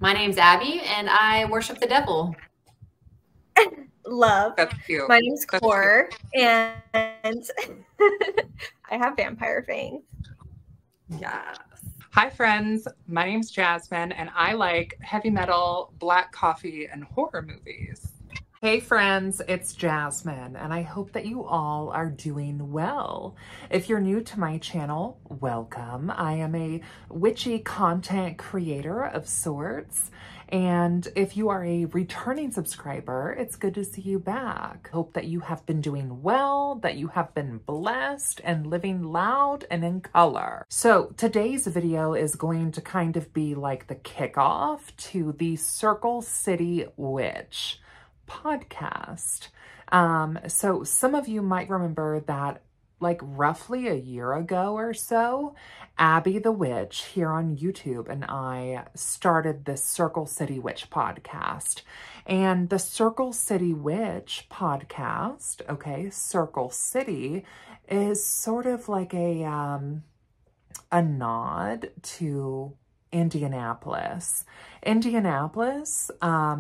My name's Abby, and I worship the devil. Love. That's cute. My name's Core, and I have vampire fangs. Yeah. Hi, friends. My name's Jasmine, and I like heavy metal, black coffee, and horror movies. Hey friends, it's Jasmine, and I hope that you all are doing well. If you're new to my channel, welcome. I am a witchy content creator of sorts, and if you are a returning subscriber, it's good to see you back. Hope that you have been doing well, that you have been blessed, and living loud and in color. So today's video is going to kind of be like the kickoff to the Circle City Witch podcast. So some of you might remember that like roughly a year ago or so, Abby the Witch here on YouTube and I started this Circle City Witch podcast. And the Circle City Witch podcast, okay, Circle City is sort of like a nod to Indianapolis. Indianapolis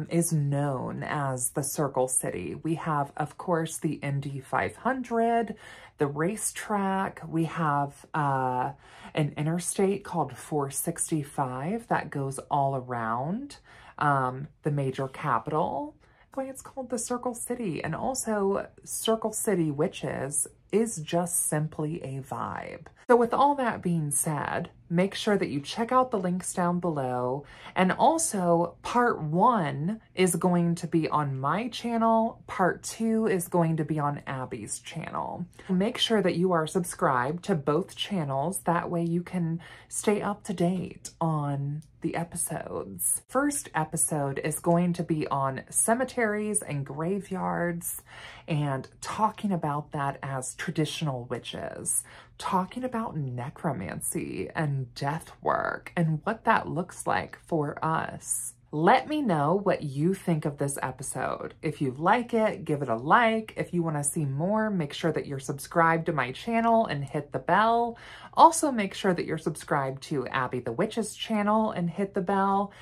is known as the Circle City. We have, of course, the Indy 500, the racetrack. We have an interstate called 465 that goes all around the major capital. It's called the Circle City. And also, Circle City Witches is just simply a vibe. So with all that being said, make sure that you check out the links down below. And also, part 1 is going to be on my channel. Part 2 is going to be on Abby's channel. Make sure that you are subscribed to both channels. That way you can stay up to date on the episodes. First episode is going to be on cemeteries and graveyards and talking about that as traditional witches, talking about necromancy and death work and what that looks like for us. Let me know what you think of this episode. If you like it, give it a like. If you want to see more, make sure that you're subscribed to my channel and hit the bell. Also, make sure that you're subscribed to Abby the Witch's channel and hit the bell.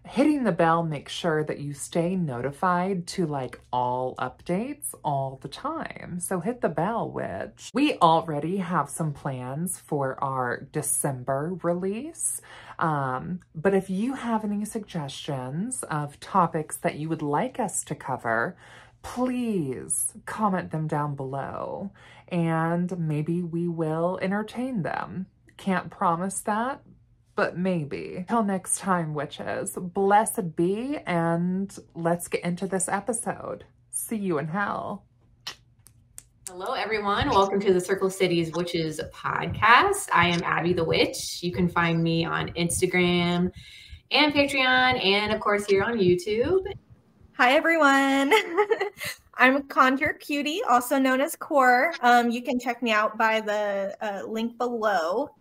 Hitting the bell, make sure that you stay notified to like all updates all the time. So hit the bell, witch. We already have some plans for our December release. But if you have any suggestions of topics that you would like us to cover, please comment them down below and maybe we will entertain them. Can't promise that, but maybe. Till next time, witches, blessed be, and let's get into this episode. See you in hell. Hello, everyone. Welcome to the Circle City's Witches podcast. I am Abby the Witch. You can find me on Instagram and Patreon, and of course here on YouTube. Hi, everyone. I'm Conjure Cutie, also known as Core. You can check me out by the link below.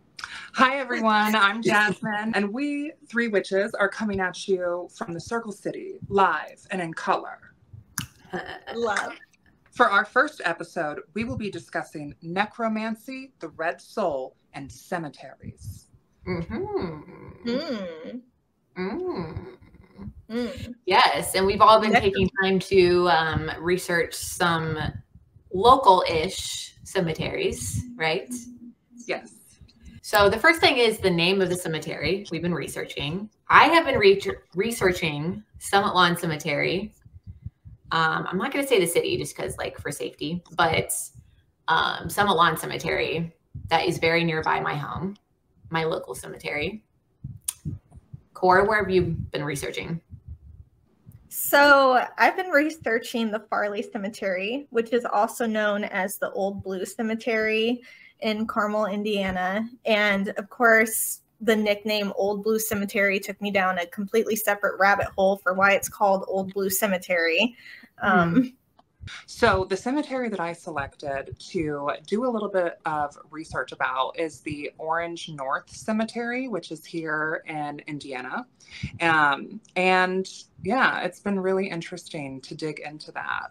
Hi, everyone. I'm Jasmine, and we three witches are coming at you from the Circle City, live and in color. Love. For our first episode, we will be discussing necromancy, the red soul, and cemeteries. Yes, and we've all been taking time to research some local-ish cemeteries, right? Yes. So the first thing is the name of the cemetery we've been researching. I have been researching Summit Lawn Cemetery. I'm not going to say the city just because, like, for safety, but Summit Lawn Cemetery that is very nearby my home, my local cemetery. Core, where have you been researching? So I've been researching the Farley Cemetery, which is also known as the Old Blue Cemetery in Carmel, Indiana. And of course, the nickname Old Blue Cemetery took me down a completely separate rabbit hole for why it's called Old Blue Cemetery. So the cemetery that I selected to do a little bit of research about is the Orange North Cemetery, which is here in Indiana. And yeah, it's been really interesting to dig into that.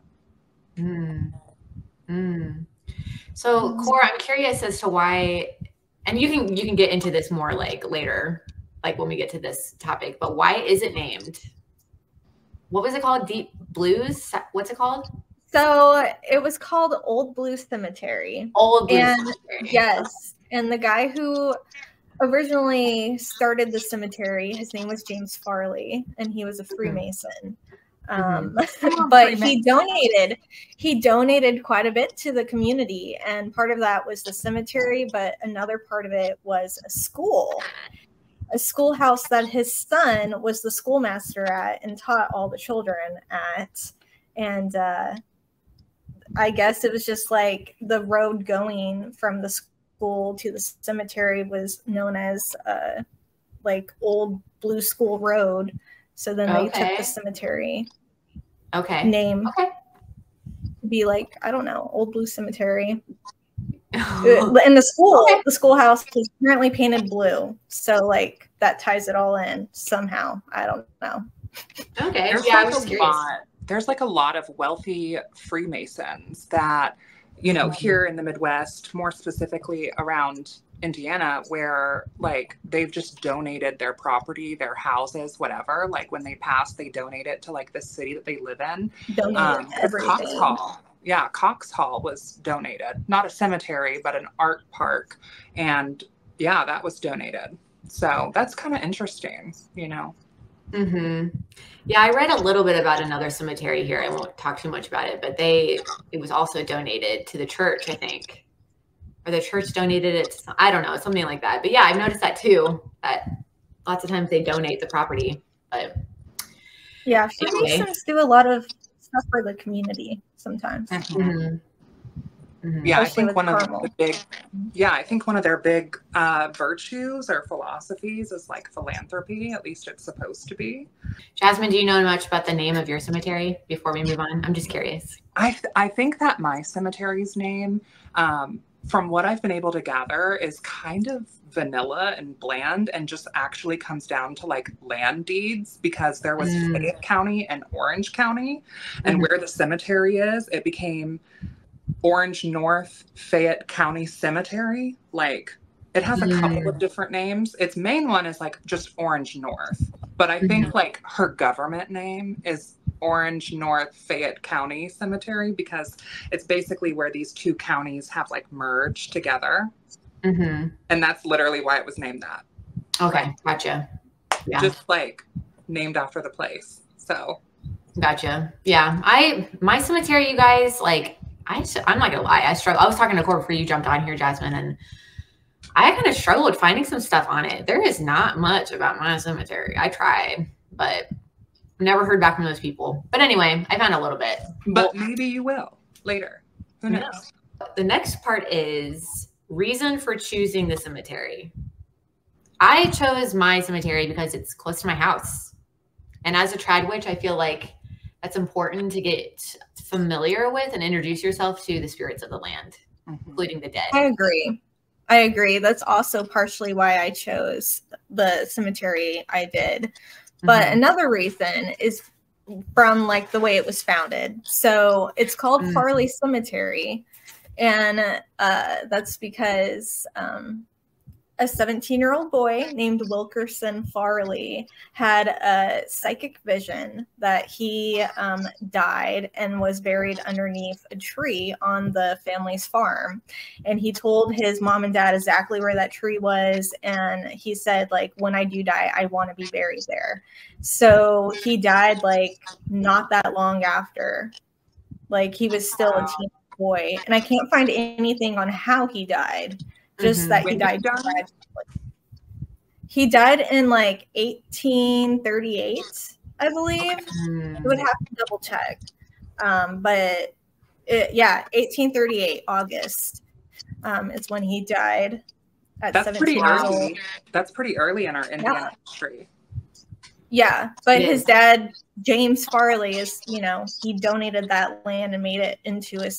So Cora, I'm curious as to why, and you can get into this more like later like when we get to this topic, but why is it named? What was it called? Deep Blues? What's it called? So it was called Old Blue Cemetery. Old Blue Cemetery. Yes. And the guy who originally started the cemetery, his name was James Farley, and he was a Freemason. But he donated quite a bit to the community, and part of that was the cemetery, but another part of it was a schoolhouse that his son was the schoolmaster at and taught all the children at. And I guess it was just like the road going from the school to the cemetery was known as like Old Blue School Road. So then they took the cemetery name to be like, I don't know, Old Blue Cemetery. And the schoolhouse is currently painted blue. So like that ties it all in somehow. I don't know. Okay. There's like a lot of wealthy Freemasons that, you know, here in the Midwest, more specifically around Indiana, where like they've just donated their property, their houses, whatever. Like when they pass, they donate it to like the city that they live in. Cox Hall. Yeah, Cox Hall was donated. Not a cemetery, but an art park. And yeah, that was donated. So that's kind of interesting, you know. Yeah, I read a little bit about another cemetery here. I won't talk too much about it, but it was also donated to the church, I think. Or the church donated it to I don't know, something like that. But yeah, I've noticed that too, that lots of times they donate the property. But yeah, Freemasons do a lot of stuff for the community sometimes. Yeah, I think one of their big virtues or philosophies is like philanthropy. At least it's supposed to be. Jasmine, do you know much about the name of your cemetery before we move on? I'm just curious. I think that my cemetery's name, from what I've been able to gather, is kind of vanilla and bland and just actually comes down to like land deeds, because there was Fayette County and Orange County, and where the cemetery is, it became Orange North Fayette County Cemetery. Like it has a couple of different names. Its main one is like just Orange North, but I think like her government name is Orange North Fayette County Cemetery, because it's basically where these two counties have like merged together. And that's literally why it was named that. Okay, gotcha. Yeah. Just like named after the place. So gotcha. Yeah. My cemetery, you guys, like I'm not gonna lie, I struggle. I was talking to Corbin before you jumped on here, Jasmine, and I kind of struggled finding some stuff on it. There is not much about my cemetery. I tried, but never heard back from those people. But anyway, I found a little bit. But maybe you will later. Who knows? The next part is reason for choosing the cemetery. I chose my cemetery because it's close to my house. And as a trad witch, I feel like that's important to get familiar with and introduce yourself to the spirits of the land, including the dead. I agree. That's also partially why I chose the cemetery I did. But another reason is from like the way it was founded. So it's called Farley Cemetery. And that's because a 17-year-old boy named Wilkerson Farley had a psychic vision that he died and was buried underneath a tree on the family's farm. And he told his mom and dad exactly where that tree was. And he said, like, when I do die, I want to be buried there. So he died like not that long after. Like he was still a teen boy. And I can't find anything on how he died. Just that he died tragically. He died in like 1838, I believe. I would have to double check. But 1838, August is when he died at 17 years old. That's pretty early in our Indiana history. Yeah, but his dad, James Farley, is, you know, he donated that land and made it into a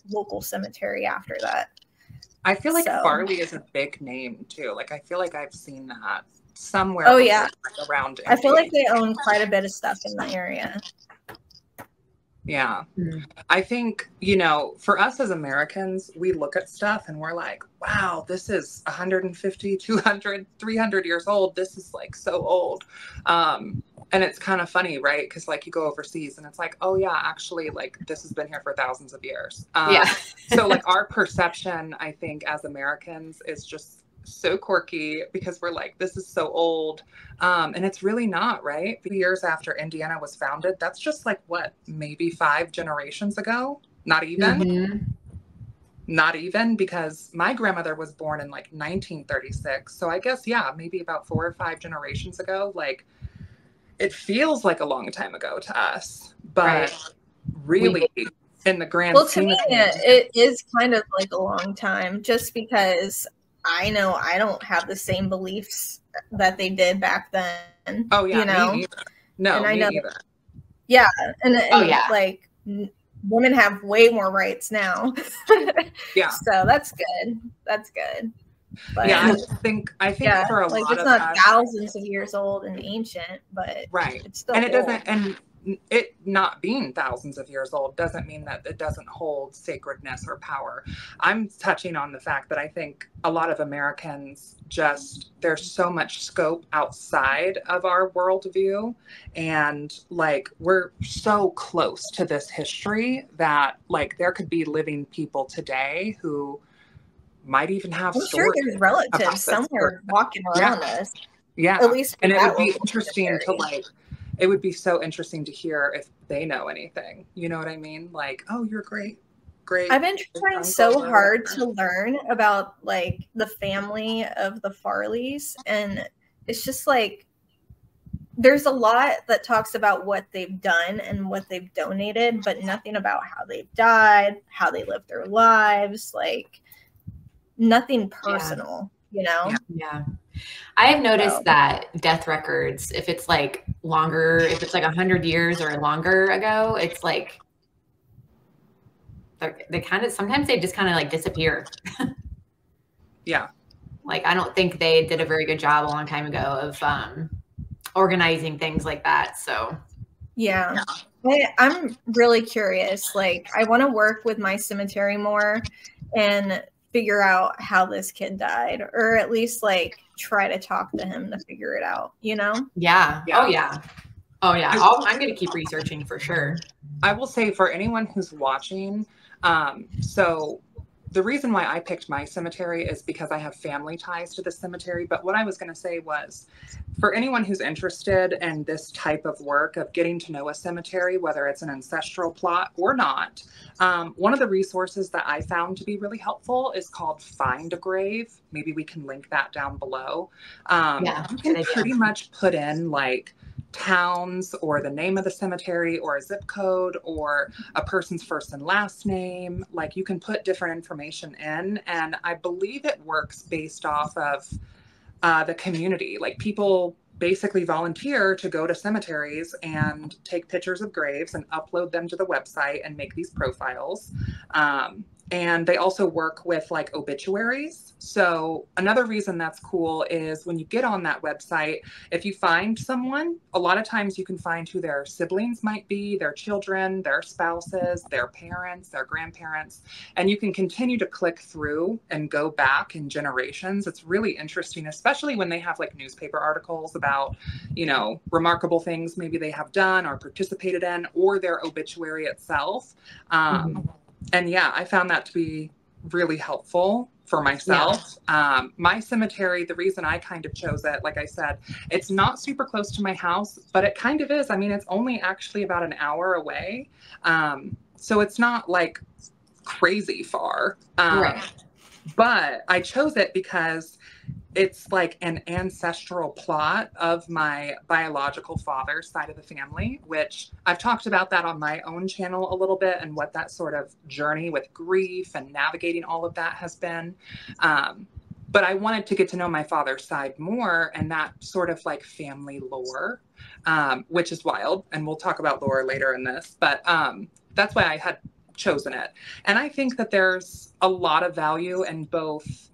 local cemetery after that. I feel like Farley is a big name too. Like I feel like I've seen that somewhere. Oh yeah, around. I feel like they own quite a bit of stuff in the area. Yeah. Mm. I think, you know, for us as Americans, we look at stuff and we're like, wow, this is 150, 200, 300 years old. This is like so old. And it's kind of funny, right? Because like you go overseas and it's like, oh yeah, actually like this has been here for thousands of years. Yeah. So like our perception, I think as Americans is just so quirky because we're like, this is so old. And it's really not, right? A few years after Indiana was founded, that's just like what, maybe 5 generations ago? Not even. Mm-hmm. Not even, because my grandmother was born in like 1936. So I guess, yeah, maybe about 4 or 5 generations ago. Like, it feels like a long time ago to us, but Right. really in the grand Well, to scheme me, of things, it is kind of like a long time, just because I know I don't have the same beliefs that they did back then. oh yeah, you know, me neither. No, and I me know, neither. yeah, and Oh, yeah. like women have way more rights now. Yeah. So that's good. That's good. But Yeah, I think yeah, for a like lot it's of not us, thousands of years old and ancient, but right. it's still And it old. doesn't, and it not being thousands of years old doesn't mean that it doesn't hold sacredness or power. I'm touching on the fact that I think a lot of Americans just, there's so much scope outside of our worldview. And like, we're so close to this history that like there could be living people today who might even have I'm sure stories there's about relatives this somewhere person. walking around us. Yeah. At least And it that would be local interesting to cemetery. like, it would be so interesting to hear if they know anything. You know what I mean? Like, oh, you're great. I've been trying so hard to learn about like the family of the Farleys, and it's just like there's a lot that talks about what they've done and what they've donated, but nothing about how they've died, how they lived their lives, like nothing personal, you know? Yeah. I have noticed So. that death records, if it's like longer, if it's like 100 years or longer ago, it's like they kind of, sometimes they just kind of like disappear. Yeah. Like, I don't think they did a very good job a long time ago of organizing things like that. So Yeah. I'm really curious. Like, I want to work with my cemetery more and figure out how this kid died, or at least like try to talk to him to figure it out, you know? Yeah. Yeah. Oh, yeah. Oh, yeah. I'm going to keep researching for sure. I will say for anyone who's watching, so the reason why I picked my cemetery is because I have family ties to the cemetery. But what I was going to say was, for anyone who's interested in this type of work of getting to know a cemetery, whether it's an ancestral plot or not, one of the resources that I found to be really helpful is called Find a Grave. Maybe we can link that down below. Yeah, you can pretty much put in like towns or the name of the cemetery or a zip code or a person's first and last name. Like, you can put different information in, and I believe it works based off of the community. Like, people basically volunteer to go to cemeteries and take pictures of graves and upload them to the website and make these profiles. And they also work with like obituaries. So another reason that's cool is when you get on that website, if you find someone, a lot of times you can find who their siblings might be, their children, their spouses, their parents, their grandparents, and you can continue to click through and go back in generations. It's really interesting, especially when they have like newspaper articles about, you know, remarkable things maybe they have done or participated in, or their obituary itself. And yeah, I found that to be really helpful for myself. Yeah. My cemetery, the reason I kind of chose it, like I said, it's not super close to my house, but it kind of is. I mean, it's only actually about an hour away. So it's not like crazy far. Right. But I chose it because it's like an ancestral plot of my biological father's side of the family, which I've talked about that on my own channel a little bit and what that sort of journey with grief and navigating all of that has been. But I wanted to get to know my father's side more, and that sort of like family lore, which is wild. And we'll talk about lore later in this, but that's why I had chosen it. And I think that there's a lot of value in both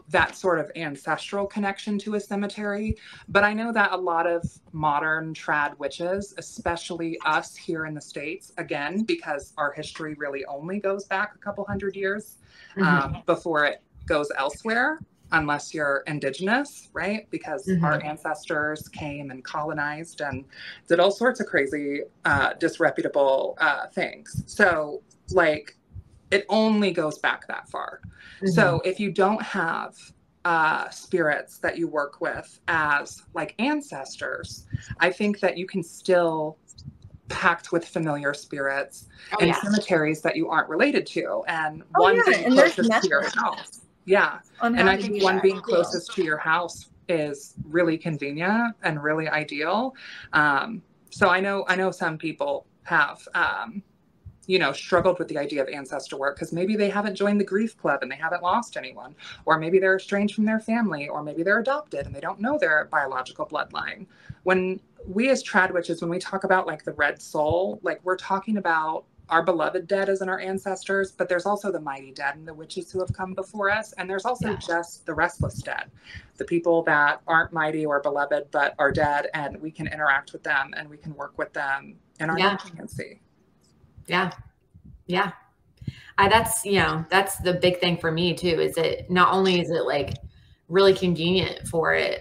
that sort of ancestral connection to a cemetery. But I know that a lot of modern trad witches, especially us here in the States, again, because our history really only goes back a couple hundred years before it goes elsewhere, unless you're indigenous, right? Because our ancestors came and colonized and did all sorts of crazy, disreputable things. So like, it only goes back that far. So if you don't have spirits that you work with as like ancestors, I think that you can still pact with familiar spirits in cemeteries that you aren't related to. And one being closest to your house. Yeah. And I think one being closest to your house is really convenient and really ideal. So I know some people have, you know, struggled with the idea of ancestor work because maybe they haven't joined the grief club and they haven't lost anyone, or maybe they're estranged from their family, or maybe they're adopted and they don't know their biological bloodline. When we as trad witches, when we talk about like the red soul, like we're talking about our beloved dead as in our ancestors, but there's also the mighty dead and the witches who have come before us. And there's also just the restless dead, the people that aren't mighty or beloved, but are dead, and we can interact with them and we can work with them in our necromancy. Yeah. Yeah. That's, you know, that's the big thing for me too, is it not only is it like really convenient for it,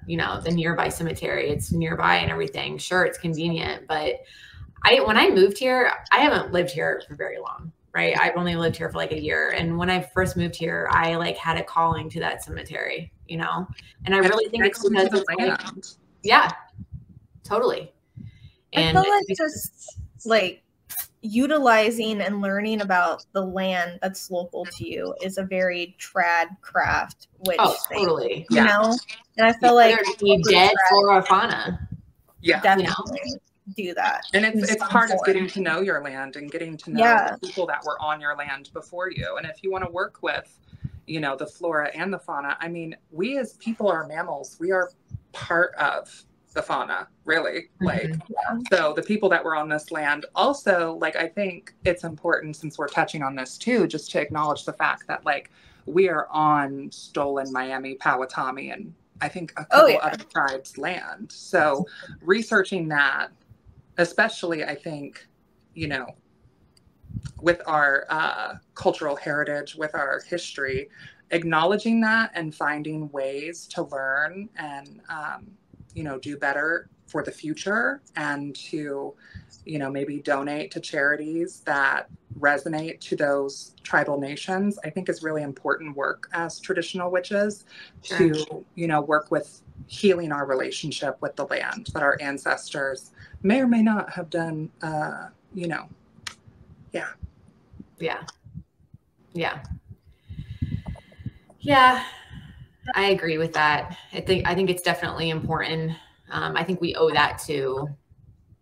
you know, the nearby cemetery, it's nearby and everything. Sure, it's convenient, but when I moved here, I haven't lived here for very long, right? I've only lived here for like a year. And when I first moved here, I like had a calling to that cemetery, you know, and I really think it's because of like, yeah, totally. And I feel like just like utilizing and learning about the land that's local to you is a very trad craft witch thing, totally. You know? And I feel like dead flora or fauna. Yeah. Definitely. You know? Do that. And it's part of getting to know your land and getting to know the people that were on your land before you. And if you want to work with, you know, the flora and the fauna, I mean, we as people are mammals. We are part of the fauna, really. Like, so the people that were on this land also, like, I think it's important, since we're touching on this too, just to acknowledge the fact that like we are on stolen Miami, Powhatan, and I think a couple other tribes' land. So researching that, especially, I think, you know, with our cultural heritage, with our history, acknowledging that and finding ways to learn and, you know, do better for the future, and to, you know, maybe donate to charities that resonate to those tribal nations, I think is really important work as traditional witches to, you know, work with healing our relationship with the land that our ancestors may or may not have done, you know. Yeah, I agree with that. I think it's definitely important. I think we owe that to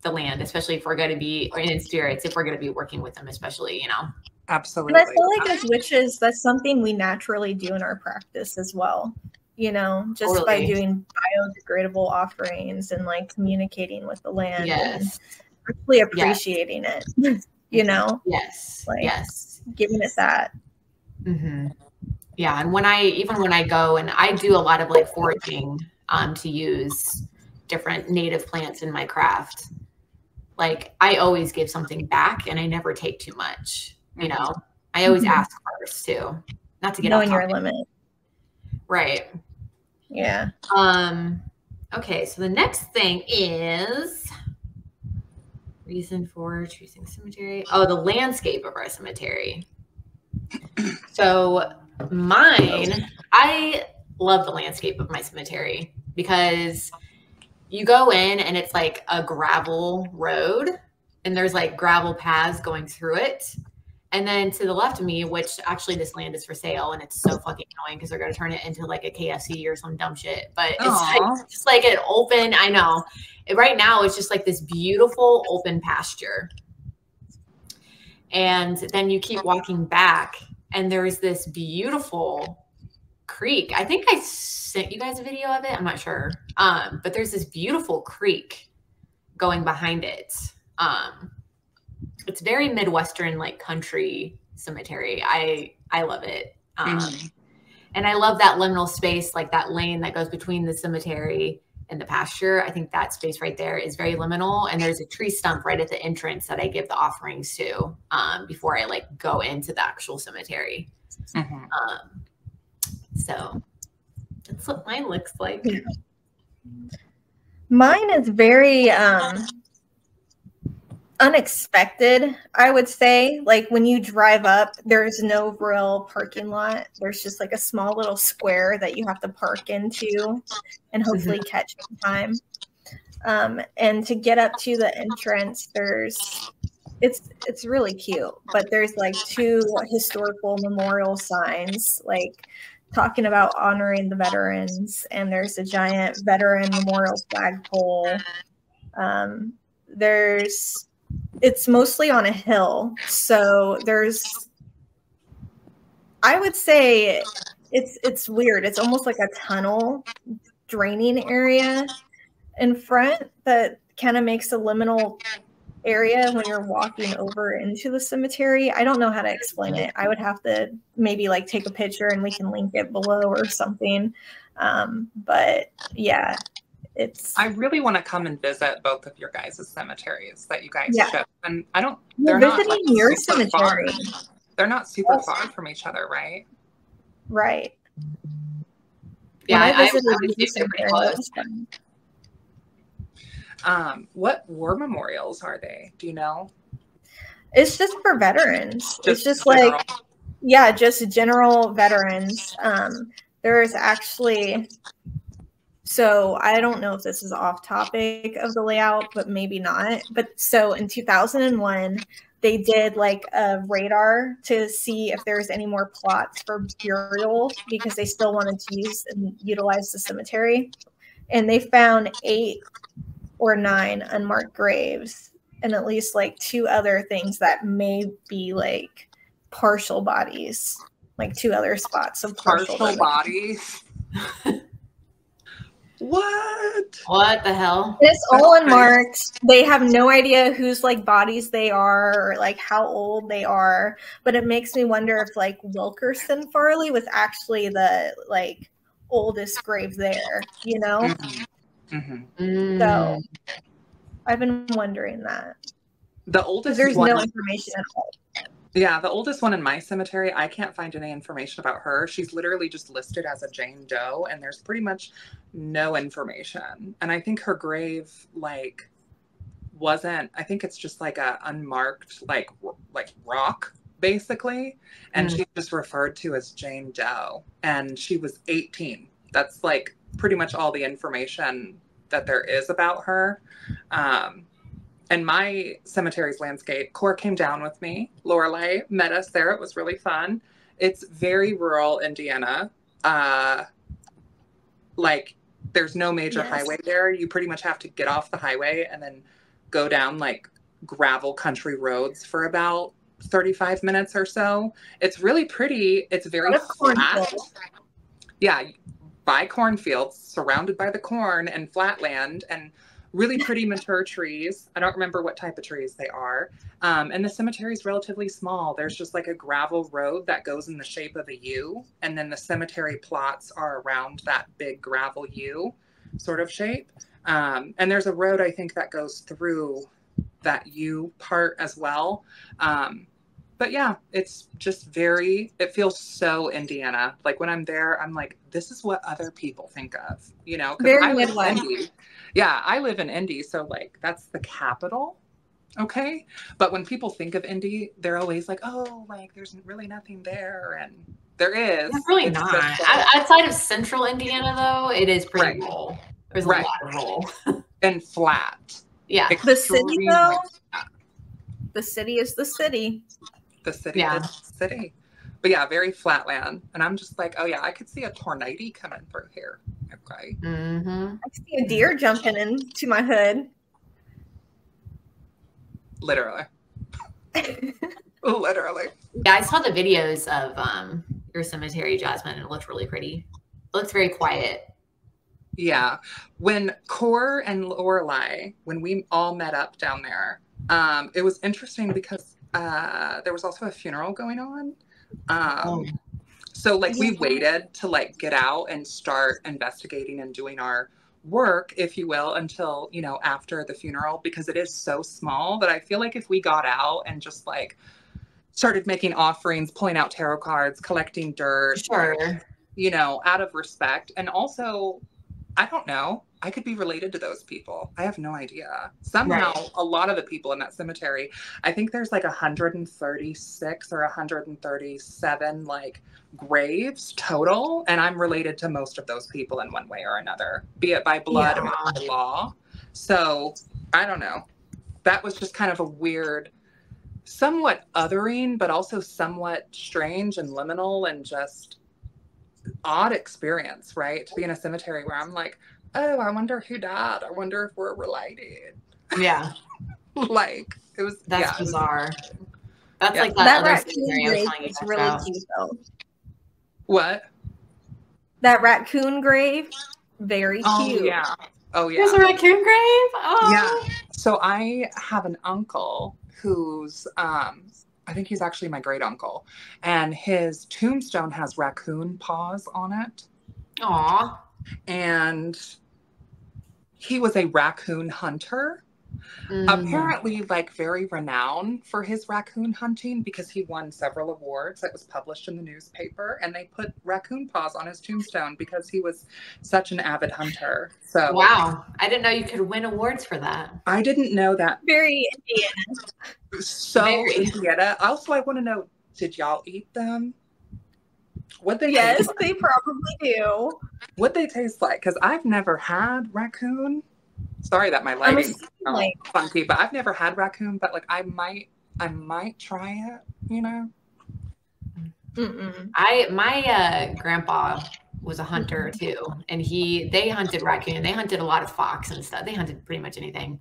the land, especially if we're going to be, or in spirits, if we're going to be working with them, especially, you know. Absolutely. And I feel like as witches, that's something we naturally do in our practice as well. You know, just by doing biodegradable offerings and like communicating with the land and really appreciating it, you know? Like, giving it that. Yeah. And when I go, and I do a lot of like foraging to use different native plants in my craft, like I always give something back and I never take too much, you know? I always ask first too, not to get knowing your limit. Right. Yeah. Okay, so the next thing is reason for choosing cemetery. Oh, the landscape of our cemetery. So mine, I love the landscape of my cemetery because you go in and it's like a gravel road and there's like gravel paths going through it. And then to the left of me, which actually this land is for sale, and it's so fucking annoying because they're going to turn it into like a KFC or some dumb shit. But it's like, just like an open, I know. Right now, it's just like this beautiful open pasture. And then you keep walking back, and there's this beautiful creek. I think I sent you guys a video of it. I'm not sure. But there's this beautiful creek going behind it. It's very Midwestern, like country cemetery. I love it. And I love that liminal space, like that lane that goes between the cemetery and the pasture. I think that space right there is very liminal. And there's a tree stump right at the entrance that I give the offerings to before I like go into the actual cemetery. So that's what mine looks like. Yeah. Mine is very unexpected, I would say. Like when you drive up, there's no real parking lot. There's just like a small little square that you have to park into and hopefully catch time. And to get up to the entrance, it's really cute, but there's like 2 historical memorial signs, like talking about honoring the veterans, and there's a giant veteran memorial flagpole. It's mostly on a hill, so I would say it's weird. It's almost like a tunnel draining area in front that kind of makes a liminal area when you're walking over into the cemetery. I don't know how to explain it. I would have to maybe like take a picture and we can link it below or something. But yeah, I really want to come and visit both of your guys' cemeteries that you guys ship. And they're not like your cemetery. They're not super far from each other, right? Right. Yeah, I visited pretty close. What war memorials are they? Do you know? It's just for veterans. It's just general. like, yeah, just general veterans. There is actually, so I don't know if this is off topic of the layout, but maybe not. But so in 2001, they did like a radar to see if there's any more plots for burial because they still wanted to use and utilize the cemetery. And they found 8 or 9 unmarked graves and at least like 2 other things that may be like partial bodies, like 2 other spots of partial bodies. What the hell? It's all unmarked. They have no idea whose like bodies they are or like how old they are. But it makes me wonder if like Wilkerson Farley was actually the like oldest grave there, you know? So I've been wondering that. The oldest there's one, no information at all. Yeah, the oldest one in my cemetery, I can't find any information about her. She's literally just listed as a Jane Doe, and there's pretty much no information. And I think her grave, like, wasn't, I think it's just like a unmarked, like rock, basically. And she's just referred to as Jane Doe. And she was 18. That's like pretty much all the information that there is about her. And my cemetery's landscape, Cora came down with me. Lorelei met us there. It was really fun. It's very rural Indiana. Like, there's no major highway there. You pretty much have to get off the highway and then go down, like, gravel country roads for about 35 minutes or so. It's really pretty. It's very flat. Yeah, by cornfields, surrounded by the corn and flat land, and really pretty mature trees. I don't remember what type of trees they are. And the cemetery is relatively small. There's just like a gravel road that goes in the shape of a U. And then the cemetery plots are around that big gravel U sort of shape. And there's a road, I think, that goes through that U part as well. But yeah, it's just it feels so Indiana. Like when I'm there, I'm like, this is what other people think of, you know? Very I live Midwest. in Indy. Yeah, I live in Indy, so like that's the capital. Okay. But when people think of Indy, they're always like, oh, like there's really nothing there. And there is. It's really not. Outside of central Indiana, though, it is pretty rural. There's a lot of rural. And flat. Yeah. The city, though, the city is the city. The city is the city. But yeah, very flat land. And I'm just like, oh yeah, I could see a tornado coming through here. Okay. I see a deer jumping into my hood. Literally. Literally. Yeah, I saw the videos of your cemetery, Jasmine, and it looked really pretty. It looks very quiet. Yeah. When Cor and Lorelei, when we all met up down there, it was interesting because there was also a funeral going on. So like we waited to like get out and start investigating and doing our work, if you will, until, you know, after the funeral, because it is so small that I feel like if we got out and just like started making offerings, pulling out tarot cards, collecting dirt, Sure. like, you know, out of respect. And also, I don't know, I could be related to those people. I have no idea. Somehow, a lot of the people in that cemetery, I think there's like 136 or 137 like graves total. And I'm related to most of those people in one way or another, be it by blood or by law. So I don't know. That was just kind of a weird, somewhat othering, but also somewhat strange and liminal and just odd experience, right? To be in a cemetery where I'm like, oh, I wonder who died. I wonder if we're related. Yeah. Like, it was, that's bizarre. That's like that other raccoon cemetery I was grave telling you is really about. cute though. What? That raccoon grave, very cute. Yeah. Oh, yeah. There's a raccoon grave? Oh. Yeah. So I have an uncle who's, I think he's actually my great uncle, and his tombstone has raccoon paws on it. Aw. And he was a raccoon hunter. Apparently like very renowned for his raccoon hunting because he won several awards that was published in the newspaper, and they put raccoon paws on his tombstone because he was such an avid hunter. So wow, I didn't know you could win awards for that. I didn't know that. Very Indiana. So Indiana. Also, I want to know, did y'all eat them? What they yes, taste like? they probably do. What they taste like? Because I've never had raccoon. Sorry that my lighting's funky, but I've never had raccoon. But like, I might try it. You know. My grandpa was a hunter too, and they hunted raccoon. They hunted a lot of fox and stuff. They hunted pretty much anything,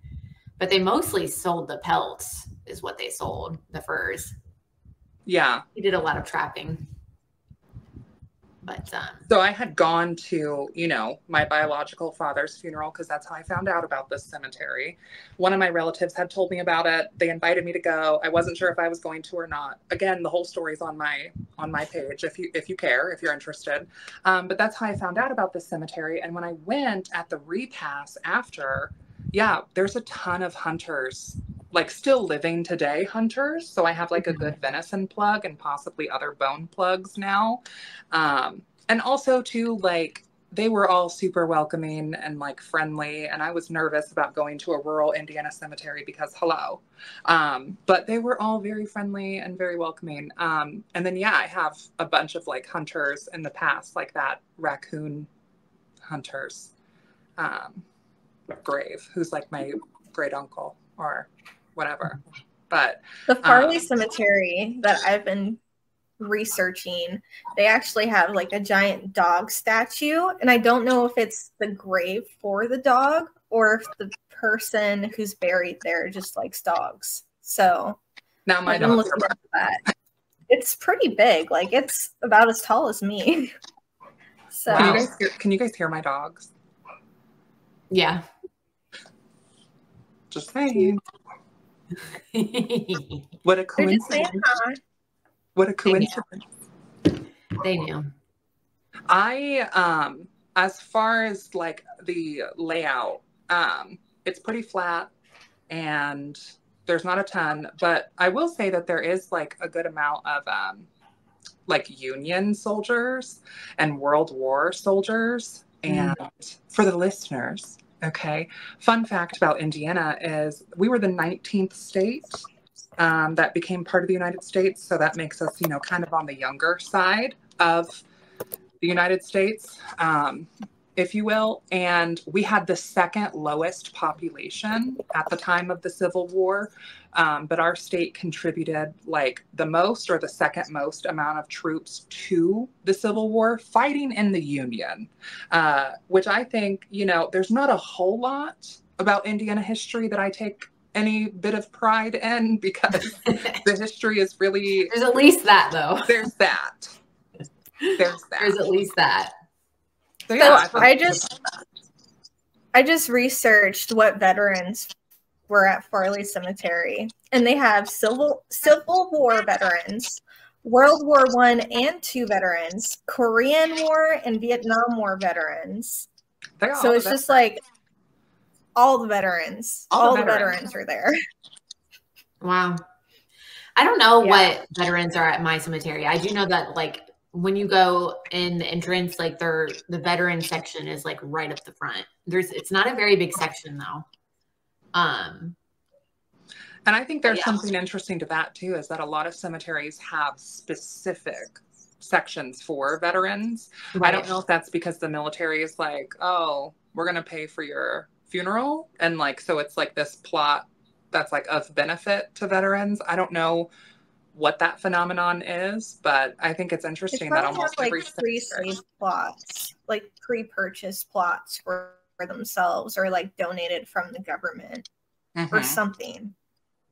but they mostly sold the pelts. Is what they sold, the furs. Yeah, he did a lot of trapping. But so I had gone to, you know, my biological father's funeral because that's how I found out about this cemetery. One of my relatives had told me about it. They invited me to go. I wasn't sure if I was going to or not. Again, the whole story's on my page if you care, if you're interested. But that's how I found out about this cemetery. And when I went at the repass after, yeah, there's a ton of hunters, like still living today hunters. So I have like a good venison plug and possibly other bone plugs now. And also too, like they were all super welcoming and like friendly. And I was nervous about going to a rural Indiana cemetery because hello. But they were all very friendly and very welcoming. And then, yeah, I have a bunch of like hunters in the past, like that raccoon hunters, grave, who's like my great uncle or whatever. But the Farley Cemetery that I've been researching, they actually have like a giant dog statue, and I don't know if it's the grave for the dog or if the person who's buried there just likes dogs. So now my dogs are that. It's pretty big, like it's about as tall as me. So can you guys hear my dogs? Yeah. Just saying. What a coincidence. What a coincidence. They knew. I, as far as like the layout, it's pretty flat and there's not a ton, but I will say that there is like a good amount of, like Union soldiers and World War soldiers. And for the listeners, okay, fun fact about Indiana is we were the 19th state that became part of the United States. So that makes us, you know, kind of on the younger side of the United States, if you will. And we had the second lowest population at the time of the Civil War. But our state contributed like the most or the second most amount of troops to the Civil War fighting in the Union, which I think, you know, there's not a whole lot about Indiana history that I take any bit of pride in because the history is really... There's at least that, though. There's that. There's that. There's at least that. So, yeah, I just researched what veterans were at Farley Cemetery, and they have Civil War veterans, World War I and II veterans, Korean War and Vietnam War veterans. So it's just like all the veterans. All the veterans are there. Wow. I don't know what veterans are at my cemetery. I do know that like when you go in the entrance, like the veteran section is like right up the front. It's not a very big section though. And I think there's something interesting to that too, is that a lot of cemeteries have specific sections for veterans. Right. I don't know if that's because the military is like, oh, we're going to pay for your funeral. And like, so it's like this plot that's like of benefit to veterans. I don't know what that phenomenon is, but I think it's interesting that almost like every pre-slave plots, like pre-purchase plots for themselves, or like donated from the government or something.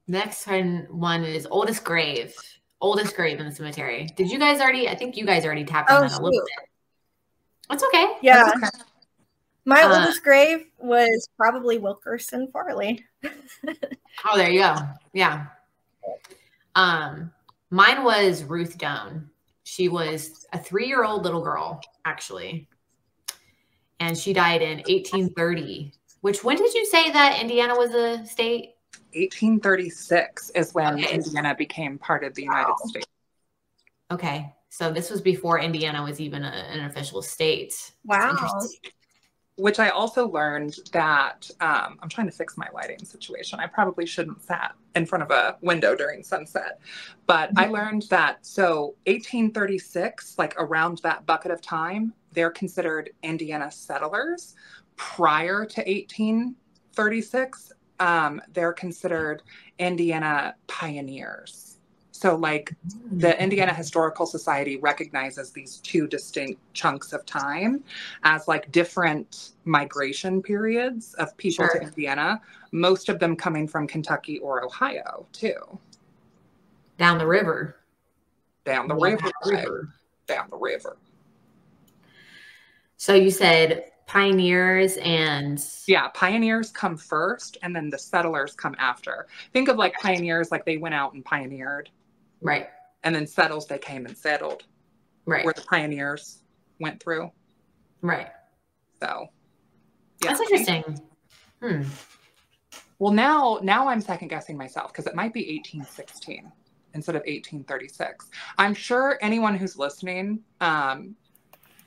Next one is oldest grave in the cemetery. Did you guys already? I think you guys already tapped on that a little bit. That's okay. Yeah. That's okay. My oldest grave was probably Wilkerson Farley. Oh, there you go. Yeah. Mine was Ruth Doan. She was a 3-year-old little girl, actually. And she died in 1830, which, when did you say that Indiana was a state? 1836 is when Indiana became part of the United States. Okay. So this was before Indiana was even an official state. Wow. Which I also learned that, I'm trying to fix my lighting situation. I probably shouldn't sat in front of a window during sunset. But I learned that, so 1836, like around that bucket of time, they're considered Indiana settlers. Prior to 1836, they're considered Indiana pioneers. So like the Indiana Historical Society recognizes these two distinct chunks of time as like different migration periods of people to Indiana, most of them coming from Kentucky or Ohio too. Down the river. Down the river. Down the river. So you said pioneers and... Yeah, pioneers come first and then the settlers come after. Think of like pioneers, like they went out and pioneered. Right. And then settles, they came and settled. Right. Where the pioneers went through. Right. So, yeah. That's interesting. Well, now I'm second guessing myself because it might be 1816 instead of 1836. I'm sure anyone who's listening,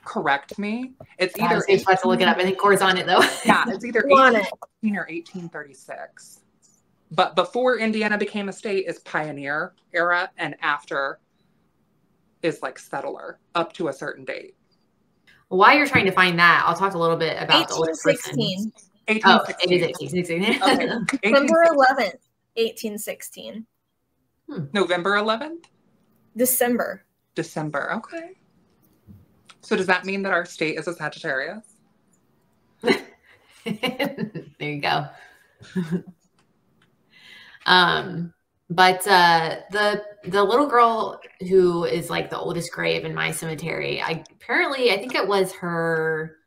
correct me. It's either... I have to look it up. I think Core's on it though. Yeah, it's either 1816 or 1836. But before Indiana became a state is pioneer era, and after is like settler up to a certain date. While you're trying to find that, I'll talk a little bit about the oldest person. 1816. Oh, it is 1816. Okay. November 11th, 1816. November 11th? December. December, okay. So does that mean that our state is a Sagittarius? There you go. But the little girl who is like the oldest grave in my cemetery, I think it was her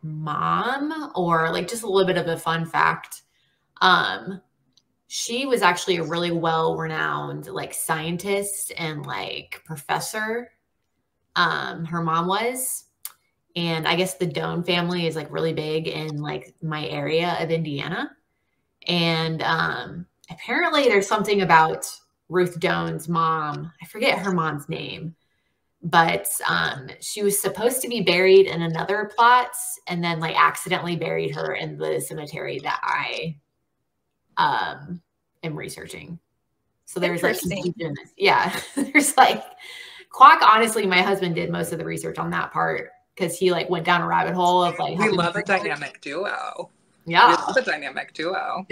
mom, or like just a little bit of a fun fact. She was actually a really well-renowned like scientist and like professor. Her mom was, and I guess the Doan family is like really big in like my area of Indiana. And, apparently there's something about Ruth Doan's mom. I forget her mom's name, but she was supposed to be buried in another plot and then like accidentally buried her in the cemetery that I am researching. So there's like, yeah, there's like, Quack, honestly, my husband did most of the research on that part because he like went down a rabbit hole of like. We love a dynamic duo. Yeah. We love a dynamic duo.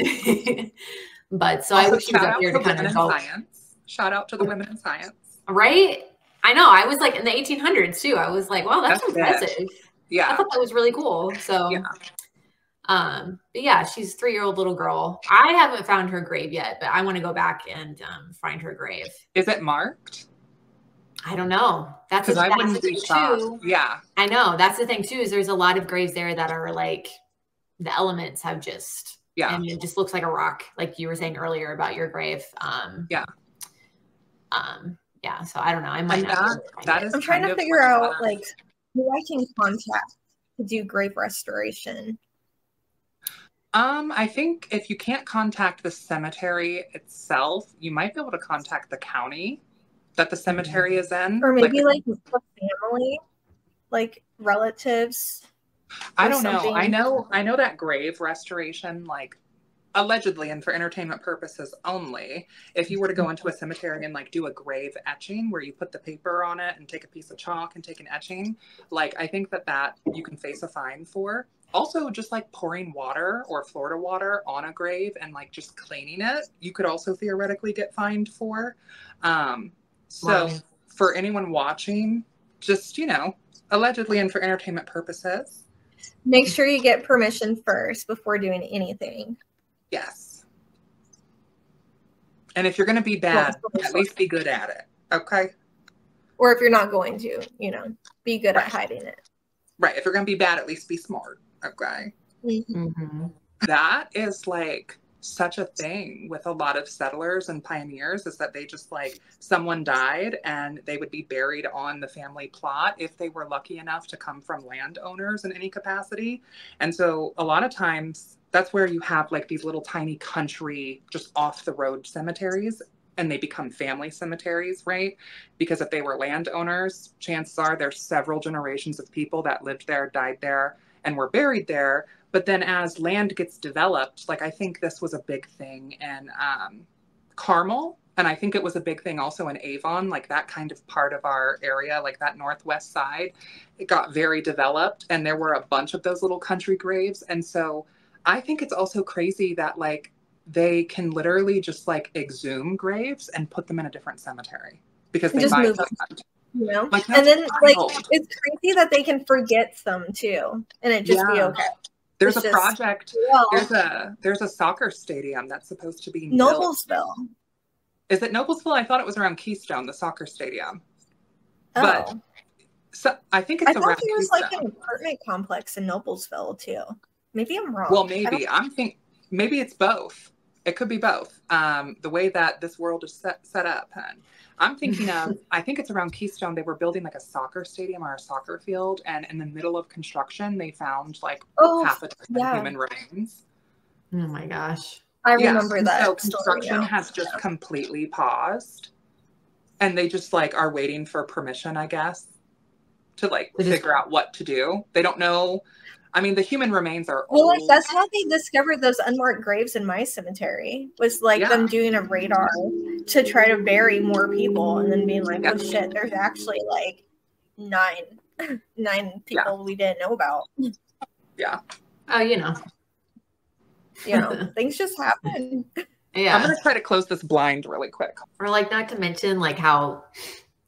But so also, I wish he was up here to kind of help. Science. Shout out to the women in science. Right? I know. I was like in the 1800s too. I was like, wow, that's impressive. It. Yeah. I thought that was really cool. So, but yeah, she's a 3-year-old little girl. I haven't found her grave yet, but I want to go back and find her grave. Is it marked? I don't know. That's I wouldn't be shocked. Yeah. I know. That's the thing too, is there's a lot of graves there that are like, the elements have just, and it just looks like a rock, like you were saying earlier about your grave. Yeah, so I don't know. I might And not. that is I'm trying kind to of figure what a out lot of- like who I can contact to do grave restoration. I think if you can't contact the cemetery itself, you might be able to contact the county that the cemetery is in. Or maybe like the family, like relatives. I or don't know. something. I know that grave restoration, like allegedly and for entertainment purposes only, if you were to go into a cemetery and like do a grave etching where you put the paper on it and take a piece of chalk and take an etching, like I think that you can face a fine for. Also, just like pouring water or Florida water on a grave and like just cleaning it, you could also theoretically get fined for. So for anyone watching, just, you know, allegedly and for entertainment purposes. Make sure you get permission first before doing anything. Yes. And if you're going to be bad, at least be good at it. Okay. Or if you're not going to, you know, be good at hiding it. Right. If you're going to be bad, at least be smart. Okay. Mm-hmm. That is like such a thing with a lot of settlers and pioneers, is that they just like someone died and they would be buried on the family plot if they were lucky enough to come from landowners in any capacity. And so a lot of times that's where you have like these little tiny country, just off the road cemeteries, and they become family cemeteries, right? Because if they were landowners, chances are there's several generations of people that lived there, died there, and were buried there. But then as land gets developed, like I think this was a big thing in Carmel, and I think it was a big thing also in Avon, like that kind of part of our area, like that northwest side, it got very developed and there were a bunch of those little country graves. And so I think it's also crazy that like they can literally just like exhume graves and put them in a different cemetery because they just buy move them. You know, Like, and then like wild. it's crazy that they can forget some too, and it just be okay. There's It's a just, project. well, There's a soccer stadium that's supposed to be built. Noblesville. Is it Noblesville? I thought it was around Keystone, the soccer stadium. Oh, But so I think it's I around thought there was Keystone. like an apartment complex in Noblesville too. Maybe I'm wrong. Well, maybe maybe it's both. It could be both. The way that this world is set up, and I'm thinking of, I think it's around Keystone. They were building like a soccer stadium or a soccer field, and in the middle of construction, they found like half a dozen human remains. Oh my gosh! I remember that. So construction has just completely paused, and they just like are waiting for permission, I guess, to like figure out what to do. They don't know. I mean, the human remains are old. Well, like that's how they discovered those unmarked graves in my cemetery. Was like them doing a radar to try to bury more people, and then being like, "Oh shit, there's actually like nine people we didn't know about." Yeah. Oh, you know, things just happen. Yeah. I'm gonna try to close this blind really quick. Or like, not to mention like how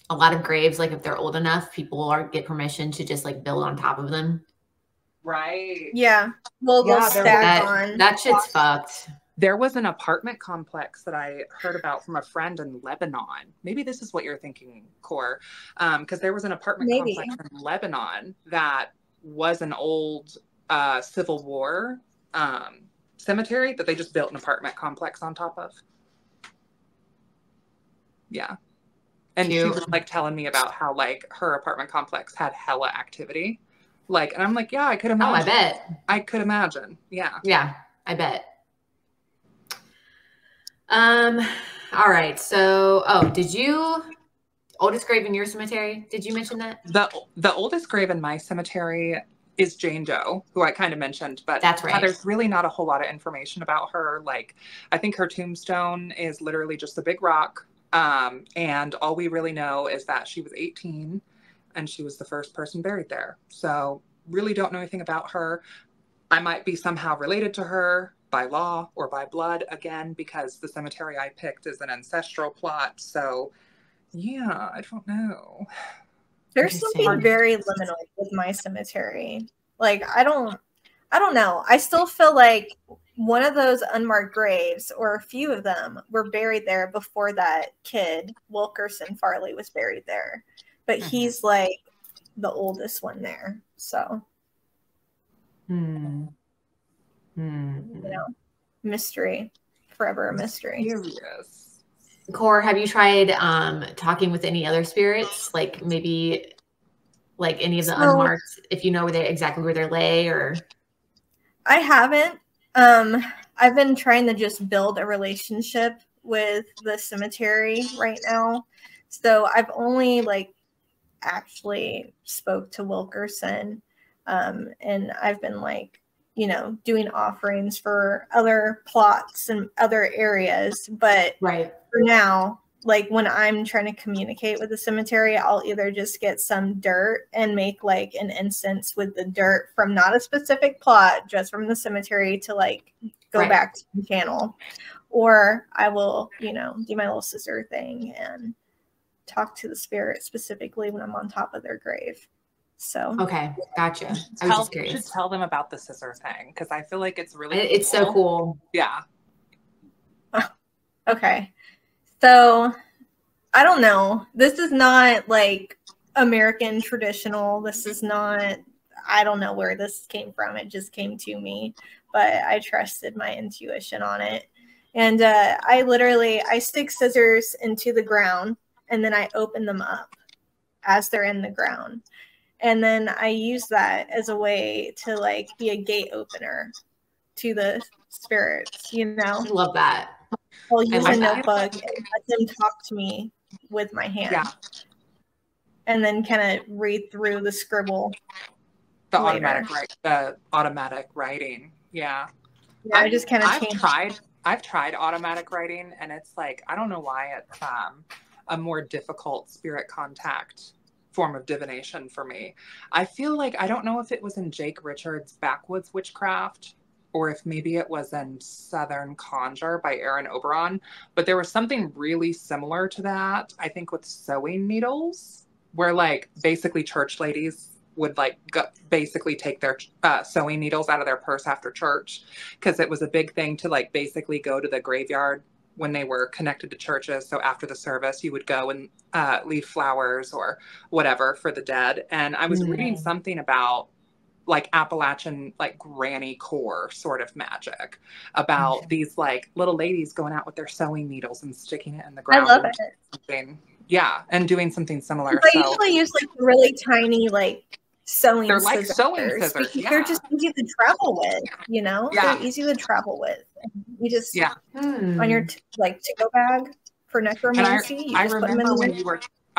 a lot of graves, like if they're old enough, people get permission to just like build on top of them. Right. Yeah. Well, they'll stack on. That shit's fucked. There was an apartment complex that I heard about from a friend in Lebanon. Maybe this is what you're thinking, Core. Because there was an apartment complex in Lebanon that was an old Civil War cemetery that they just built an apartment complex on top of. Yeah. And she was like telling me about how like her apartment complex had hella activity. Like, and I'm like, yeah, I could imagine. Oh, I bet. I could imagine. Yeah. Yeah, I bet. All right. So, did you oldest grave in your cemetery? Did you mention that? The oldest grave in my cemetery is Jane Doe, who I kind of mentioned, but that's right. There's really not a whole lot of information about her. Like, I think her tombstone is literally just a big rock. And all we really know is that she was 18 and she was the first person buried there. So really don't know anything about her. I might be somehow related to her by law or by blood, again, because the cemetery I picked is an ancestral plot. So yeah, I don't know. There's something very liminal with my cemetery. Like, I don't know. I still feel like one of those unmarked graves, or a few of them, were buried there before that kid, Wilkerson Farley, was buried there. But he's like the oldest one there. So, you know, mystery, forever a mystery. Serious. Core, have you tried talking with any other spirits? Like maybe like any of the unmarked, if you know where they exactly where they're lay, or I haven't. I've been trying to just build a relationship with the cemetery right now. So I've only like actually spoke to Wilkerson. And I've been like, you know, doing offerings for other plots and other areas. But right. for now, like when I'm trying to communicate with the cemetery, I'll either just get some dirt and make like an incense with the dirt from not a specific plot, just from the cemetery to like go right. back to the channel. Or I will, you know, do my little scissor thing and talk to the spirit specifically when I'm on top of their grave. So okay, gotcha. I was just curious. You should tell them about the scissor thing because I feel like it's really it's so cool. Yeah. Okay. So I don't know. This is not like American traditional. This is not, I don't know where this came from. It just came to me, but I trusted my intuition on it. And I stick scissors into the ground and then I open them up as they're in the ground. And then I use that as a way to like be a gate opener to the spirits, you know? I love that. I'll use a notebook and let them talk to me with my hand. Yeah. And then kind of read through the scribble. The automatic writing. Yeah. Yeah, I just kind of I've tried automatic writing and it's like, I don't know why it's a more difficult spirit contact form of divination for me. I feel like, I don't know if it was in Jake Richards' Backwoods Witchcraft or if maybe it was in Southern Conjure by Aaron Oberon, but there was something really similar to that, I think with sewing needles, where like basically church ladies would like basically take their sewing needles out of their purse after church because it was a big thing to like basically go to the graveyard when they were connected to churches. So after the service, you would go and leave flowers or whatever for the dead. And I was reading something about like Appalachian, like granny core sort of magic about these like little ladies going out with their sewing needles and sticking it in the ground. I love it. Yeah. And doing something similar. I usually use like really tiny, like sewing scissors. They're like sewing scissors. Yeah. They're just easy to travel with, you know? Yeah. They're easy to travel with. You just, on your like to-go bag for necromancy. I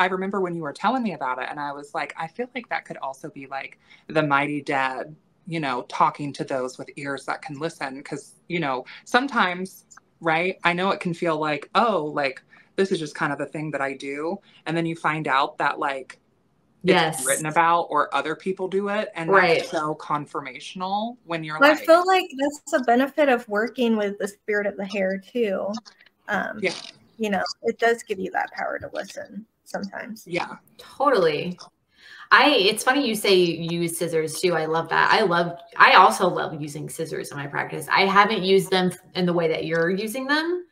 remember when you were telling me about it and I was like, I feel like that could also be like the mighty dead, you know, talking to those with ears that can listen. Because, you know, sometimes, right, I know it can feel like, oh, like this is just kind of a thing that I do. And then you find out that like it's written about or other people do it. And that's so confirmational when you're like. I feel like that's a benefit of working with the spirit of the hair too. You know, it does give you that power to listen sometimes. Yeah, totally. It's funny you say you use scissors too. I love that. I also love using scissors in my practice. I haven't used them in the way that you're using them,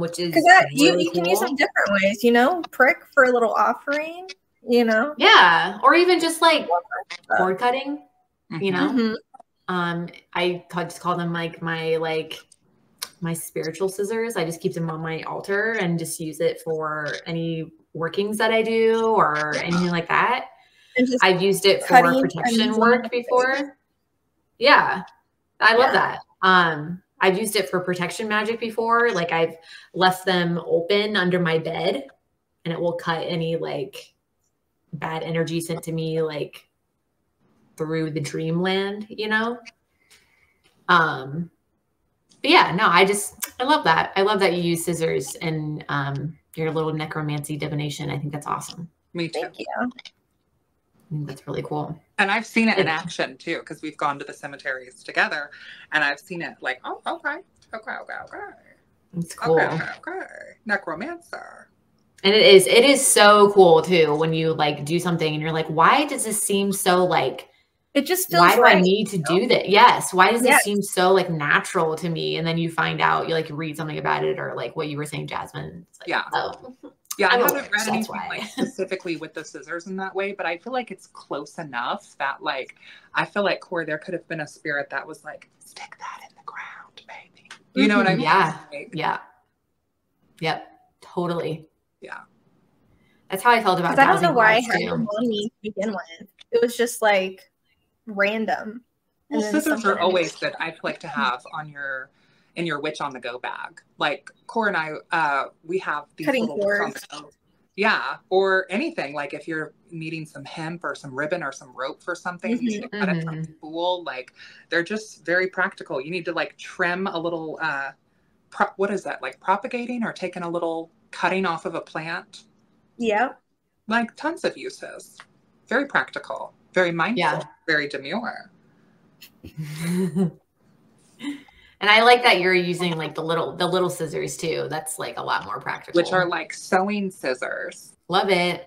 which is really you can use them different ways, you know, prick for a little offering, you know? Yeah. Or even just like cord cutting, you know? I just call them like my spiritual scissors. I just keep them on my altar and just use it for any workings that I do or anything like that. I've used it for protection work before. Yeah. I love that. I've used it for protection magic before. Like I've left them open under my bed and it will cut any like bad energy sent to me like through the dreamland, you know? But yeah, no, I love that. I love that you use scissors in your little necromancy divination. I think that's awesome. Me too. Thank you. I think that's really cool. And I've seen it in action too, because we've gone to the cemeteries together and I've seen it like, oh, okay. It's cool. Okay. Necromancer. And it is so cool too when you like do something and you're like, why does this seem so like it just feels why do I need to do that? Yes. Why does it seem so like natural to me? And then you find out, you like read something about it or like what you were saying, Jasmine. It's like, I haven't read anything like specifically with the scissors in that way, but I feel like it's close enough that like, I feel like Core, there could have been a spirit that was like, stick that in the ground, baby. You know what I mean? Yeah. Like, yeah. Yep. Totally. Yeah. That's how I felt about I don't know dowsing why I rods had too. them on me to begin with. It was just like random. Well, And then scissors are something- always good. I like to have on in your witch on the go bag. Like Cora and I, we have these Cutting little bits on cords. the go. Yeah, or anything. Like if you're needing some hemp or some ribbon or some rope for something, you need to cut it from spool. Like they're just very practical. You need to like trim a little. What is that? Like propagating or taking a little cutting off of a plant? Yep. Like tons of uses. Very practical. Very mindful. Very demure. And I like that you're using like the little scissors too. That's like a lot more practical. Which are like sewing scissors. Love it.